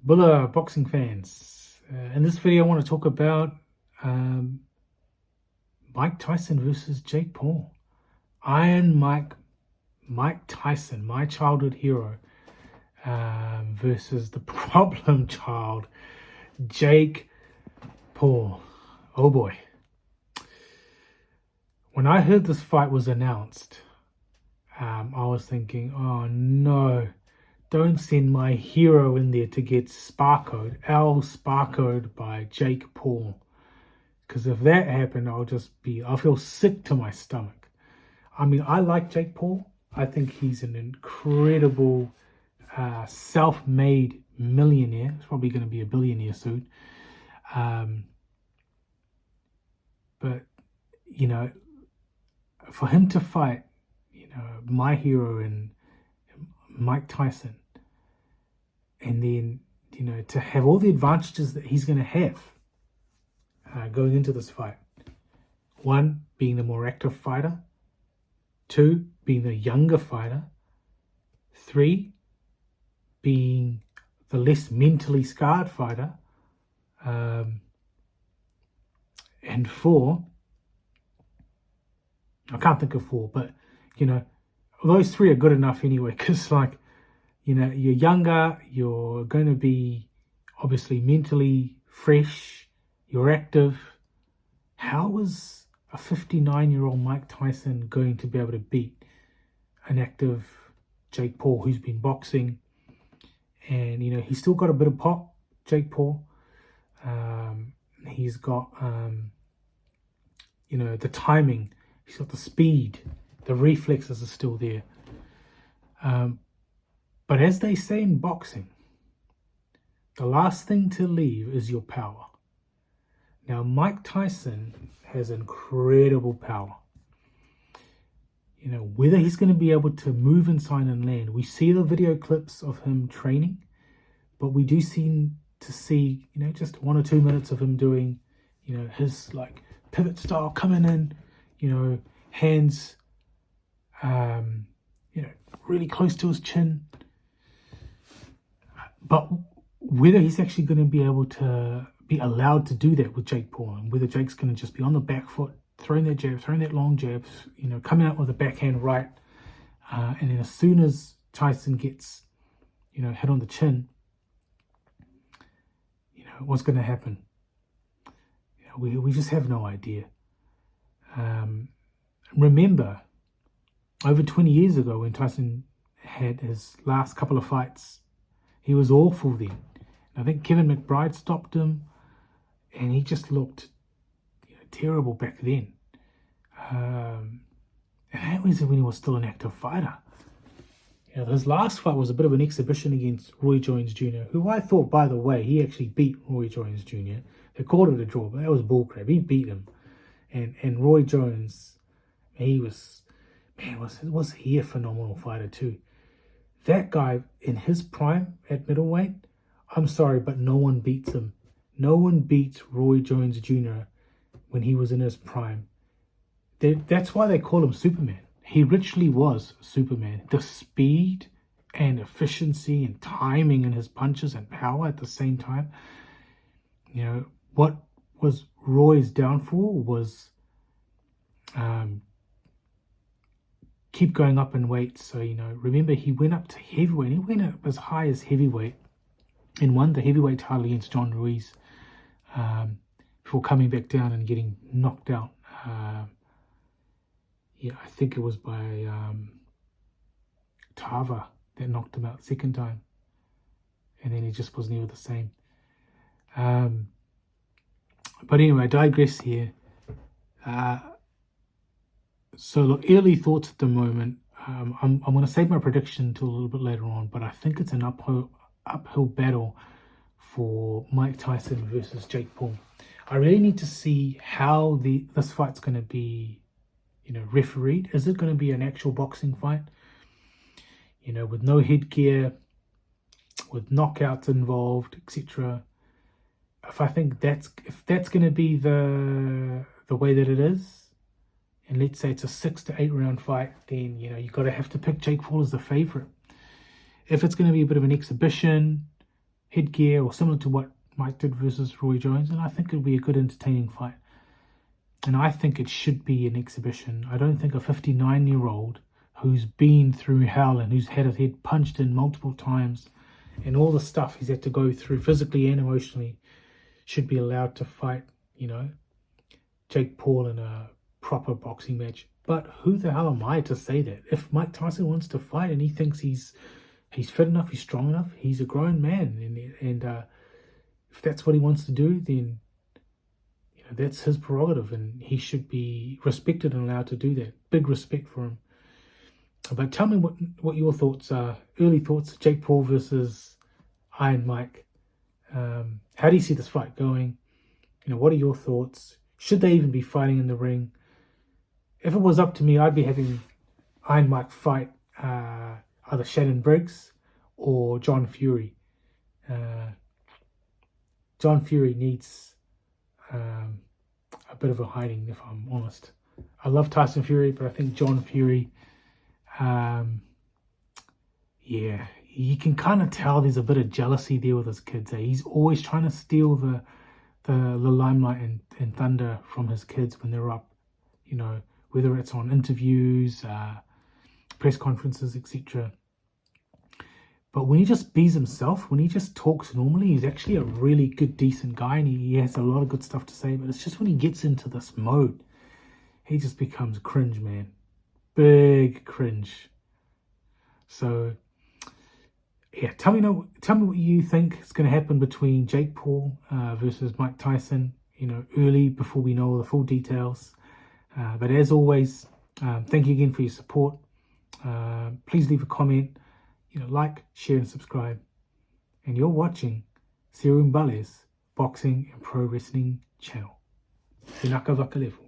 Bulla boxing fans. In this video, I want to talk about Mike Tyson versus Jake Paul. Iron Mike Tyson, my childhood hero, versus the problem child, Jake Paul. Oh boy. When I heard this fight was announced, I was thinking, oh no, don't send my hero in there to get sparkoed by Jake Paul. Because if that happened, I'll feel sick to my stomach. I mean, I like Jake Paul. I think he's an incredible self-made millionaire. He's probably going to be a billionaire soon. But, for him to fight, my hero and Mike Tyson, and then, to have all the advantages that he's going to have going into this fight. One, being the more active fighter. Two, being the younger fighter. Three, being the less mentally scarred fighter. And four, I can't think of four, but, those three are good enough anyway, because, you're younger, you're going to be obviously mentally fresh, you're active. How is a 59-year-old Mike Tyson going to be able to beat an active Jake Paul who's been boxing? And, he's still got a bit of pop, Jake Paul. He's got, the timing. He's got the speed. The reflexes are still there. But as they say in boxing, the last thing to leave is your power. Now, Mike Tyson has incredible power. Whether he's going to be able to move inside and land. We see the video clips of him training, but we do seem to see, just 1 or 2 minutes of him doing, his pivot style coming in, hands, really close to his chin. But whether he's actually going to be able to be allowed to do that with Jake Paul, and whether Jake's going to just be on the back foot, throwing that jab, throwing that long jab, coming out with a backhand right, and then as soon as Tyson gets, hit on the chin, what's going to happen? We just have no idea. Remember, over 20 years ago when Tyson had his last couple of fights, he was awful then. I think Kevin McBride stopped him, and he just looked terrible back then. And that was when he was still an active fighter. His last fight was a bit of an exhibition against Roy Jones Jr., who I thought, by the way, he actually beat Roy Jones Jr. They called it a draw, but that was bullcrap. He beat him. And Roy Jones, was he a phenomenal fighter too. That guy in his prime at middleweight, I'm sorry, but no one beats him. No one beats Roy Jones Jr. when he was in his prime. That's why they call him Superman. He literally was Superman. The speed and efficiency and timing in his punches and power at the same time. What was Roy's downfall was keep going up in weight. So, remember, he went up to heavyweight. He went up as high as heavyweight and won the heavyweight title against John Ruiz before coming back down and getting knocked out. I think it was by Tava that knocked him out the second time. And then he just was never the same. But anyway, I digress here. So look, early thoughts at the moment. I'm going to save my prediction until a little bit later on, but I think it's an uphill battle for Mike Tyson versus Jake Paul. I really need to see how this fight's going to be, refereed. Is it going to be an actual boxing fight? With no headgear, with knockouts involved, etc. If that's going to be the way that it is, and let's say it's a 6 to 8 round fight, then have to pick Jake Paul as the favorite. If it's going to be a bit of an exhibition, headgear or similar to what Mike did versus Roy Jones, and I think it'll be a good, entertaining fight. And I think it should be an exhibition. I don't think a 59-year-old who's been through hell and who's had his head punched in multiple times and all the stuff he's had to go through physically and emotionally should be allowed to fight, Jake Paul in a proper boxing match. But who the hell am I to say that? If Mike Tyson wants to fight and he thinks he's fit enough, he's strong enough, he's a grown man, and if that's what he wants to do, then that's his prerogative, and he should be respected and allowed to do that. Big respect for him. But tell me what your thoughts are. Early thoughts: Jake Paul versus Iron Mike. How do you see this fight going? What are your thoughts? Should they even be fighting in the ring? If it was up to me, I'd be having Iron Mike fight either Shannon Briggs or John Fury. John Fury needs a bit of a hiding, if I'm honest. I love Tyson Fury, but I think John Fury, you can kind of tell there's a bit of jealousy there with his kids. He's always trying to steal the limelight and thunder from his kids when they're up, whether it's on interviews, press conferences, etc. But when he just bees himself, when he just talks normally, he's actually a really good, decent guy, and he has a lot of good stuff to say. But it's just when he gets into this mode, he just becomes cringe, man. Big cringe. So, yeah, tell me what you think is going to happen between Jake Paul versus Mike Tyson, early, before we know all the full details. But as always, thank you again for your support. Please leave a comment. Like, share, and subscribe. And you're watching Seru Mbale's Boxing and Pro Wrestling channel. Te naka waka level.